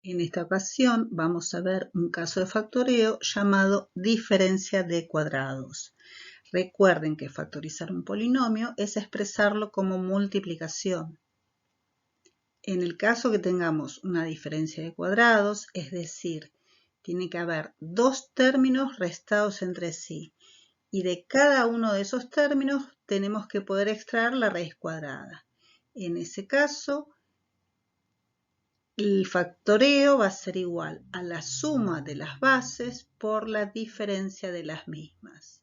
En esta ocasión vamos a ver un caso de factoreo llamado diferencia de cuadrados. Recuerden que factorizar un polinomio es expresarlo como multiplicación. En el caso que tengamos una diferencia de cuadrados, es decir, tiene que haber dos términos restados entre sí y de cada uno de esos términos tenemos que poder extraer la raíz cuadrada. En ese caso, el factoreo va a ser igual a la suma de las bases por la diferencia de las mismas.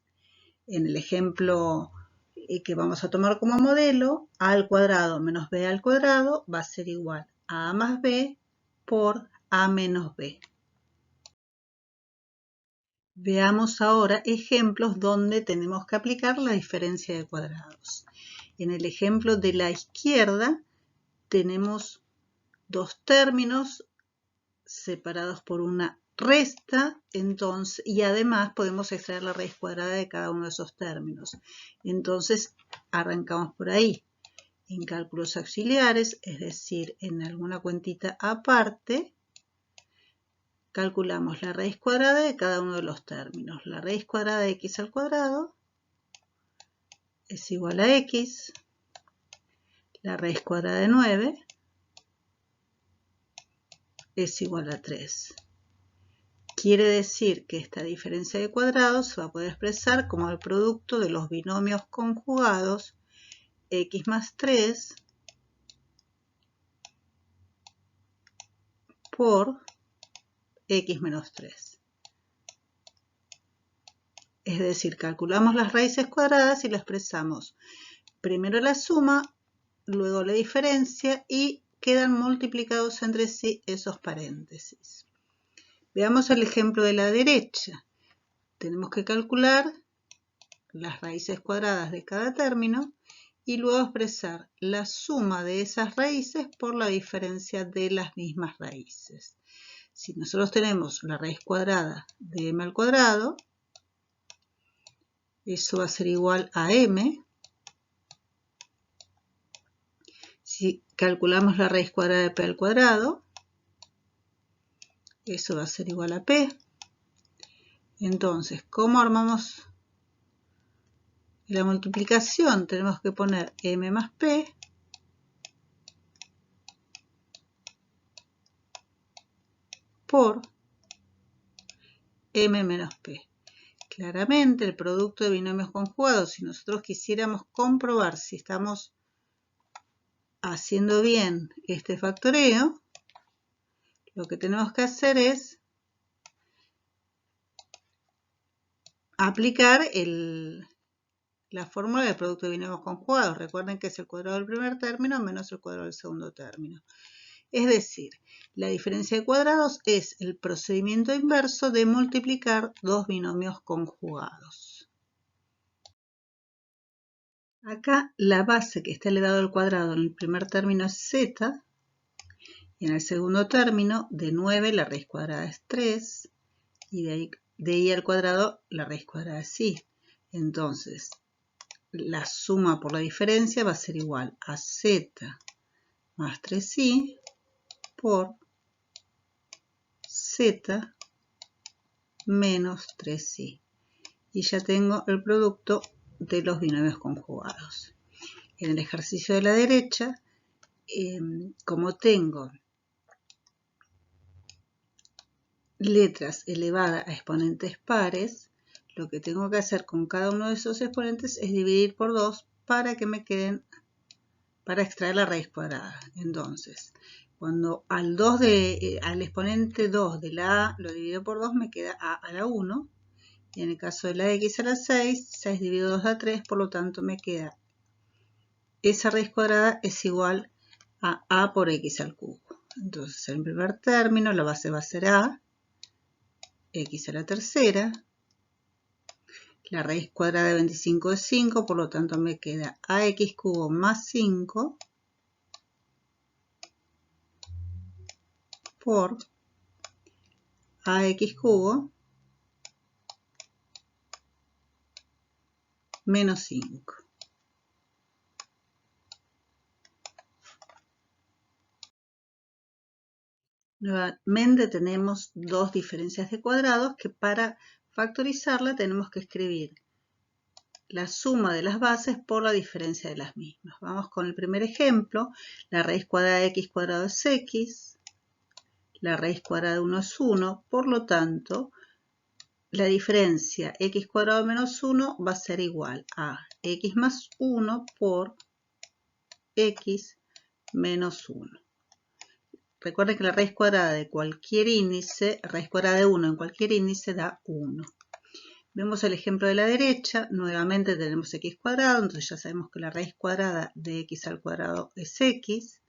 En el ejemplo que vamos a tomar como modelo, a al cuadrado menos b al cuadrado va a ser igual a más b por a menos b. Veamos ahora ejemplos donde tenemos que aplicar la diferencia de cuadrados. En el ejemplo de la izquierda tenemos dos términos separados por una resta, entonces, y además podemos extraer la raíz cuadrada de cada uno de esos términos. Entonces, arrancamos por ahí. En cálculos auxiliares, es decir, en alguna cuentita aparte, calculamos la raíz cuadrada de cada uno de los términos. La raíz cuadrada de x al cuadrado es igual a x. La raíz cuadrada de 9 es igual a 3. Quiere decir que esta diferencia de cuadrados se va a poder expresar como el producto de los binomios conjugados x más 3 por x menos 3. Es decir, calculamos las raíces cuadradas y la expresamos primero la suma, luego la diferencia y quedan multiplicados entre sí esos paréntesis. Veamos el ejemplo de la derecha. Tenemos que calcular las raíces cuadradas de cada término y luego expresar la suma de esas raíces por la diferencia de las mismas raíces. Si nosotros tenemos la raíz cuadrada de m al cuadrado, eso va a ser igual a m. Si calculamos la raíz cuadrada de p al cuadrado, eso va a ser igual a p. Entonces, ¿cómo armamos la multiplicación? Tenemos que poner m más p por m menos p. Claramente, el producto de binomios conjugados, si nosotros quisiéramos comprobar si estamos haciendo bien este factoreo, lo que tenemos que hacer es aplicar la fórmula del producto de binomios conjugados. Recuerden que es el cuadrado del primer término menos el cuadrado del segundo término. Es decir, la diferencia de cuadrados es el procedimiento inverso de multiplicar dos binomios conjugados. Acá la base que está elevado al cuadrado en el primer término es z, y en el segundo término de 9 la raíz cuadrada es 3, y de i al cuadrado la raíz cuadrada es i. Entonces, la suma por la diferencia va a ser igual a z más 3i por z menos 3i. Y ya tengo el producto de los binomios conjugados. En el ejercicio de la derecha, como tengo letras elevadas a exponentes pares, lo que tengo que hacer con cada uno de esos exponentes es dividir por 2 para que me queden, para extraer la raíz cuadrada. Entonces, cuando al exponente 2 de la a lo divido por 2 me queda a a la 1. Y en el caso de la x a la 6, 6 dividido 2 da 3, por lo tanto me queda esa raíz cuadrada es igual a por x al cubo. Entonces, en el primer término la base va a ser a, x a la tercera. La raíz cuadrada de 25 es 5, por lo tanto me queda ax cubo más 5 por ax cubo menos 5. Nuevamente tenemos dos diferencias de cuadrados que para factorizarla tenemos que escribir la suma de las bases por la diferencia de las mismas. Vamos con el primer ejemplo. La raíz cuadrada de x cuadrado es x. La raíz cuadrada de 1 es 1. Por lo tanto, la diferencia x cuadrado menos 1 va a ser igual a x más 1 por x menos 1. Recuerden que la raíz cuadrada de cualquier índice, raíz cuadrada de 1 en cualquier índice da 1. Vemos el ejemplo de la derecha, nuevamente tenemos x cuadrado, entonces ya sabemos que la raíz cuadrada de x al cuadrado es x.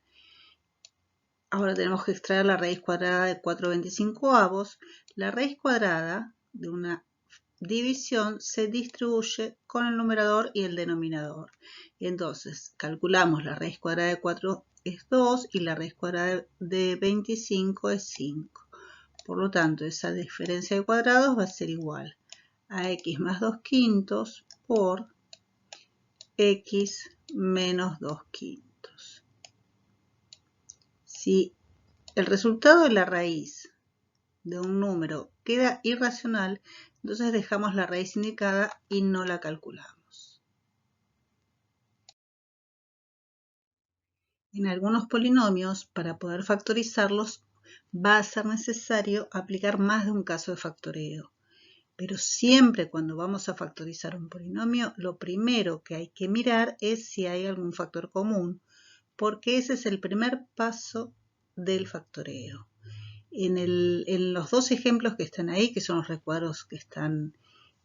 Ahora tenemos que extraer la raíz cuadrada de 4/25. La raíz cuadrada de una división se distribuye con el numerador y el denominador. Entonces, calculamos la raíz cuadrada de 4 es 2 y la raíz cuadrada de 25 es 5. Por lo tanto, esa diferencia de cuadrados va a ser igual a x más 2 quintos por x menos 2 quintos. Si el resultado de la raíz de un número queda irracional, entonces dejamos la raíz indicada y no la calculamos. En algunos polinomios, para poder factorizarlos, va a ser necesario aplicar más de un caso de factoreo. Pero siempre cuando vamos a factorizar un polinomio, lo primero que hay que mirar es si hay algún factor común, porque ese es el primer paso del factoreo. En los dos ejemplos que están ahí, que son los recuadros que están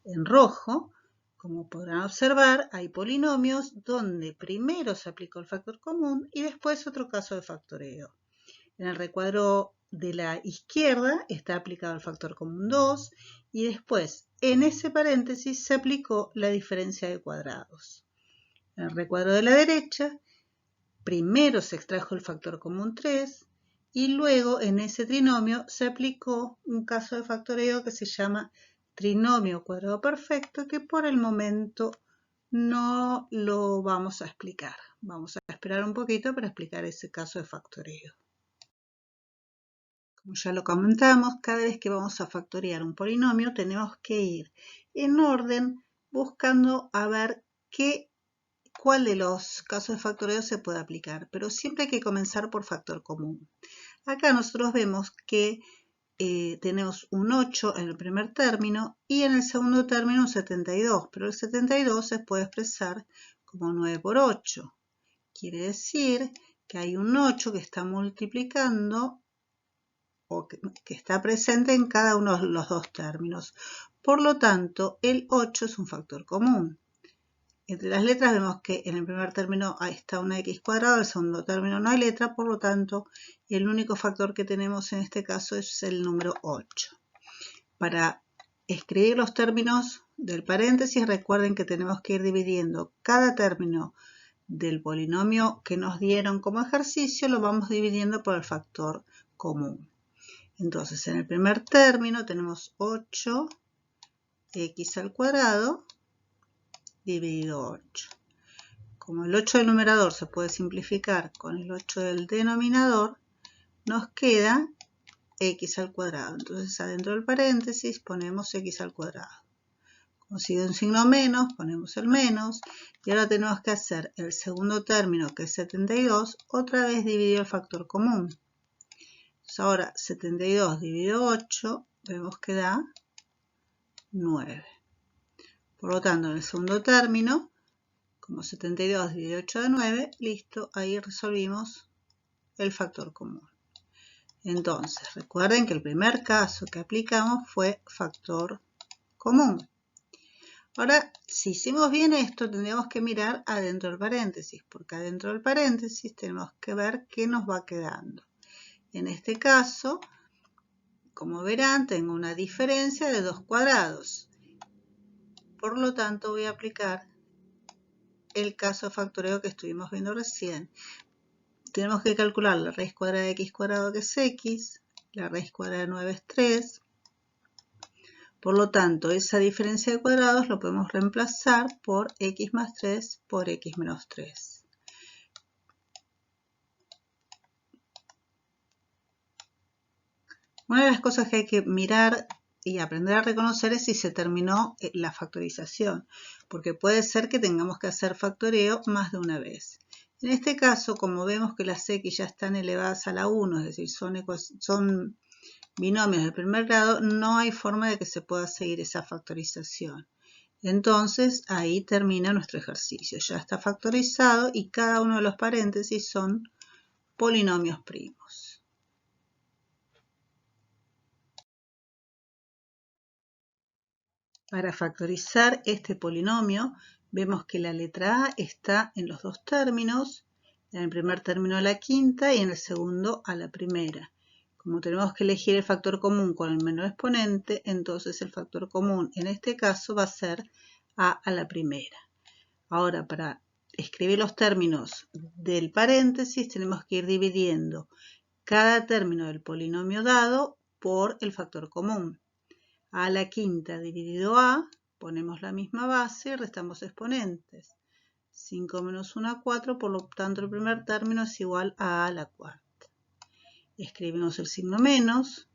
en rojo, como podrán observar, hay polinomios donde primero se aplicó el factor común y después otro caso de factoreo. En el recuadro de la izquierda está aplicado el factor común 2 y después en ese paréntesis se aplicó la diferencia de cuadrados. En el recuadro de la derecha, primero se extrajo el factor común 3 y luego en ese trinomio se aplicó un caso de factoreo que se llama trinomio cuadrado perfecto, que por el momento no lo vamos a explicar. Vamos a esperar un poquito para explicar ese caso de factoreo. Como ya lo comentamos, cada vez que vamos a factorear un polinomio tenemos que ir en orden buscando a ver cuál de los casos de factoreo se puede aplicar, pero siempre hay que comenzar por factor común. Acá nosotros vemos que tenemos un 8 en el primer término y en el segundo término un 72, pero el 72 se puede expresar como 9 por 8. Quiere decir que hay un 8 que está multiplicando o que está presente en cada uno de los dos términos. Por lo tanto, el 8 es un factor común. Entre las letras vemos que en el primer término está una x cuadrada, en el segundo término no hay letra, por lo tanto, el único factor que tenemos en este caso es el número 8. Para escribir los términos del paréntesis, recuerden que tenemos que ir dividiendo cada término del polinomio que nos dieron como ejercicio, lo vamos dividiendo por el factor común. Entonces, en el primer término tenemos 8x al cuadrado dividido 8. Como el 8 del numerador se puede simplificar con el 8 del denominador, nos queda x al cuadrado. Entonces, adentro del paréntesis ponemos x al cuadrado. Como sigue un signo menos, ponemos el menos. Y ahora tenemos que hacer el segundo término, que es 72, otra vez dividido el factor común. Entonces ahora 72 dividido 8, vemos que da 9. Por lo tanto, en el segundo término, como 72 dividido 8 da 9, listo, ahí resolvimos el factor común. Entonces, recuerden que el primer caso que aplicamos fue factor común. Ahora, si hicimos bien esto, tendríamos que mirar adentro del paréntesis, porque adentro del paréntesis tenemos que ver qué nos va quedando. En este caso, como verán, tengo una diferencia de 2 cuadrados. Por lo tanto, voy a aplicar el caso de factoreo que estuvimos viendo recién. Tenemos que calcular la raíz cuadrada de x cuadrado, que es x, la raíz cuadrada de 9 es 3. Por lo tanto, esa diferencia de cuadrados lo podemos reemplazar por x más 3 por x menos 3. Una de las cosas que hay que mirar y aprender a reconocer es si se terminó la factorización, porque puede ser que tengamos que hacer factoreo más de una vez. En este caso, como vemos que las x ya están elevadas a la 1, es decir, son binomios del primer grado, no hay forma de que se pueda seguir esa factorización. Entonces, ahí termina nuestro ejercicio. Ya está factorizado y cada uno de los paréntesis son polinomios primos. Para factorizar este polinomio, vemos que la letra A está en los dos términos, en el primer término a la quinta y en el segundo a la primera. Como tenemos que elegir el factor común con el menor exponente, entonces el factor común en este caso va a ser A a la primera. Ahora, para escribir los términos del paréntesis, tenemos que ir dividiendo cada término del polinomio dado por el factor común. A la quinta dividido A, ponemos la misma base y restamos exponentes. 5 menos 1 a 4, por lo tanto el primer término es igual a A a la cuarta. Escribimos el signo menos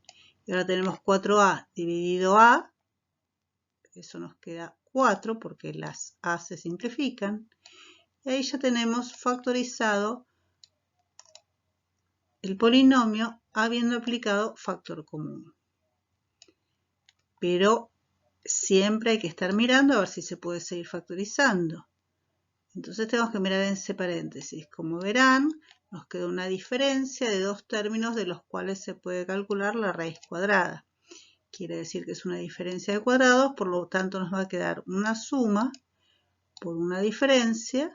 y ahora tenemos 4A dividido A, eso nos queda 4 porque las A se simplifican. Y ahí ya tenemos factorizado el polinomio habiendo aplicado factor común. Pero siempre hay que estar mirando a ver si se puede seguir factorizando. Entonces tenemos que mirar en ese paréntesis. Como verán, nos queda una diferencia de dos términos de los cuales se puede calcular la raíz cuadrada. Quiere decir que es una diferencia de cuadrados, por lo tanto nos va a quedar una suma por una diferencia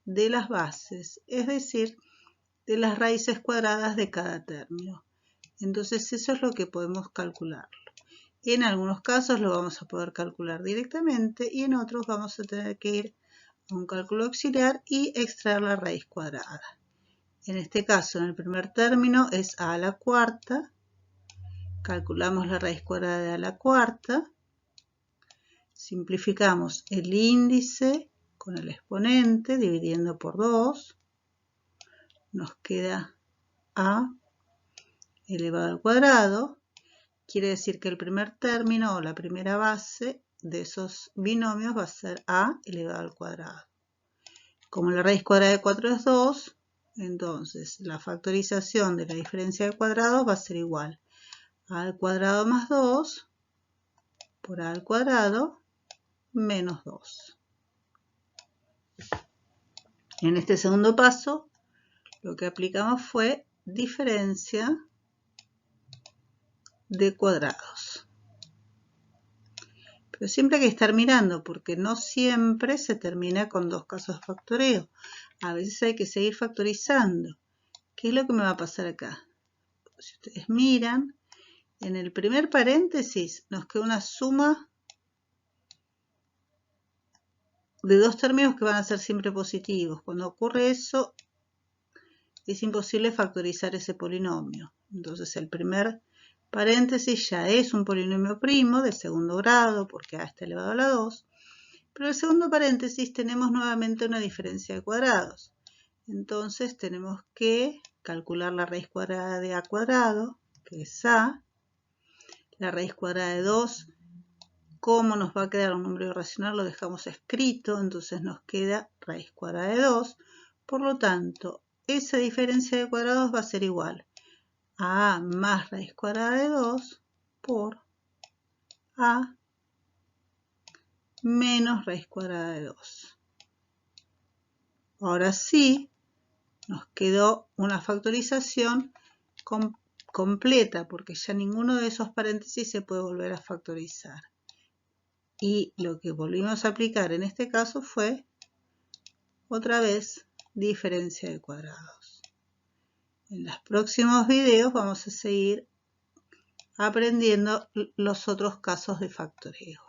de las bases, es decir, de las raíces cuadradas de cada término. Entonces eso es lo que podemos calcularlo. En algunos casos lo vamos a poder calcular directamente y en otros vamos a tener que ir a un cálculo auxiliar y extraer la raíz cuadrada. En este caso, en el primer término es a la cuarta. Calculamos la raíz cuadrada de a la cuarta. Simplificamos el índice con el exponente dividiendo por 2. Nos queda a elevado al cuadrado. Quiere decir que el primer término o la primera base de esos binomios va a ser a elevado al cuadrado. Como la raíz cuadrada de 4 es 2, entonces la factorización de la diferencia de cuadrados va a ser igual a al cuadrado más 2 por a al cuadrado menos 2. En este segundo paso, lo que aplicamos fue diferencia de cuadrados. Pero siempre hay que estar mirando porque no siempre se termina con dos casos de factoreo. A veces hay que seguir factorizando. ¿Qué es lo que me va a pasar acá? Si ustedes miran, en el primer paréntesis nos queda una suma de dos términos que van a ser siempre positivos. Cuando ocurre eso, es imposible factorizar ese polinomio. Entonces el primer paréntesis ya es un polinomio primo de segundo grado porque a está elevado a la 2. Pero en el segundo paréntesis tenemos nuevamente una diferencia de cuadrados. Entonces tenemos que calcular la raíz cuadrada de a cuadrado, que es a. La raíz cuadrada de 2, como nos va a quedar un número irracional, lo dejamos escrito, entonces nos queda raíz cuadrada de 2. Por lo tanto, esa diferencia de cuadrados va a ser igual a más raíz cuadrada de 2 por a menos raíz cuadrada de 2. Ahora sí, nos quedó una factorización completa porque ya ninguno de esos paréntesis se puede volver a factorizar. Y lo que volvimos a aplicar en este caso fue, otra vez, diferencia de cuadrados. En los próximos videos vamos a seguir aprendiendo los otros casos de factoreo.